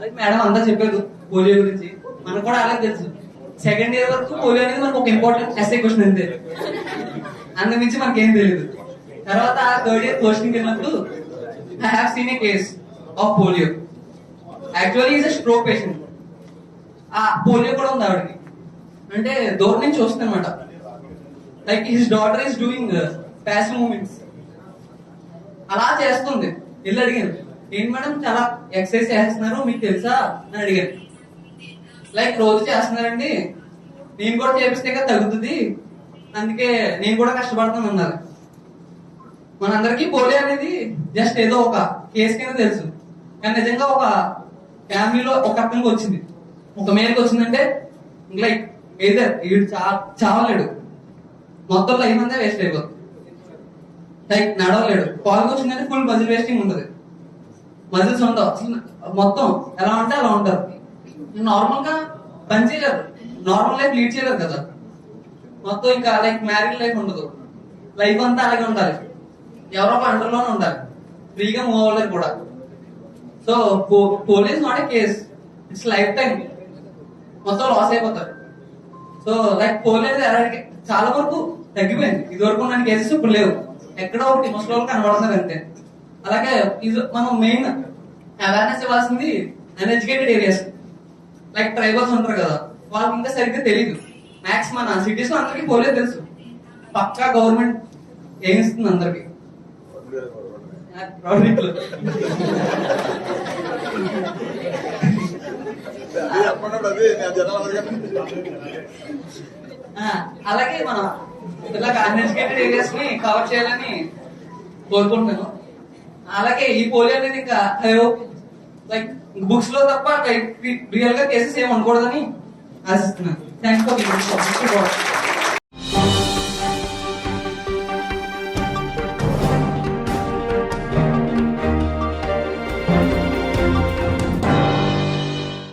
అలాగే మేడం అంతా చెప్పారు పోలియో గురించి, మనకు కూడా అలాగే తెలుసు. సెకండ్ ఇయర్ వరకు పోలియో అనేది మనకు ఒక ఇంపార్టెంట్ ఎస్ఐ క్వశ్చన్ అంతే, అందుమించి మనకేం తెలియదు. తర్వాత థర్డ్ ఇయర్ క్వశ్చన్కి వెళ్ళినప్పుడు I have seen a case of polio. Actually is a stroke patient. ఆ పోలియో కూడా ఉంది ఆవిడకి. అంటే దూరం నుంచి చూస్తుంది అనమాట. Like his daughter is doing passive movements, అలా చేస్తుంది. వెళ్ళి అడిగాను, ఏంటి మేడం చాలా ఎక్సర్సైజ్ చేస్తున్నారు మీకు తెలుసా అని అడిగాను. లైక్ రోజు చేస్తున్నారండి, నేను కూడా చేపిస్తే కదా తగ్గుతుంది, అందుకే నేను కూడా కష్టపడతాను అన్నారు. మనందరికీ పోలియో అనేది జస్ట్ ఏదో ఒక కేసు కింద తెలుసు, కానీ నిజంగా ఒక ఫ్యామిలీలో ఒక అతనికి వచ్చింది, ఒక మేరకు వచ్చిందంటే లైక్ ఏదర్ వీడు చావలేడు, మొత్తం లైఫ్ అంతా వేస్ట్ అయిపోతుంది. లైక్ నడవలేడు, పాలకు వచ్చిందంటే ఫుల్ మజిల్ వేస్టింగ్ ఉంటుంది, మజిల్స్ ఉండవు అసలు, మొత్తం ఎలా ఉంటే అలా ఉంటారు. నార్మల్ గా పని చేయలేరు, నార్మల్ లైఫ్ లీడ్ చేయలేరు కదా, మొత్తం ఇంకా లైక్ మ్యారీడ్ లైఫ్ ఉండదు, లైఫ్ అంతా అలాగే ఉండాలి, ఎవరో ఒక అండర్లోనే ఉండాలి, ఫ్రీగా మూవ్ అవ్వలేరు కూడా. So police not a case, it's life time, మొత్తం లాస్ అయిపోతారు. సో లైక్ పోలీస్ చాలా వరకు తగ్గిపోయింది, ఇది వరకు ఉన్న కేసెస్ ఇప్పుడు లేవు, ఎక్కడో ఒకటి ముసలి వాళ్ళు కనబడుతున్నారు అంతే. అలాగే మనం మెయిన్ అవేర్నెస్ ఇవ్వాల్సింది అన్ఎడ్యుకేటెడ్ ఏరియాస్, లైక్ ట్రైబల్స్ ఉంటారు కదా, వాళ్ళకి ఇంకా సరిగ్గా తెలియదు. మ్యాక్స్ మన సిటీస్ లో అందరికీ పోలియో తెలుసు, పక్కా గవర్నమెంట్ ఏం ఇస్తుంది అందరికి. అలాగే మనం ఇలా అన్ఎడ్యుకేటెడ్ ఏరియాస్ ని కవర్ చేయాలని కోరుకుంటున్నాను. అలాగే ఈ పోలియో అనేది ఇంకా లైక్ బుక్స్ లో తప్ప రియల్ గా కేసెస్ ఏమి ఉండకూడదని ఆశిస్తున్నాను. Thanks for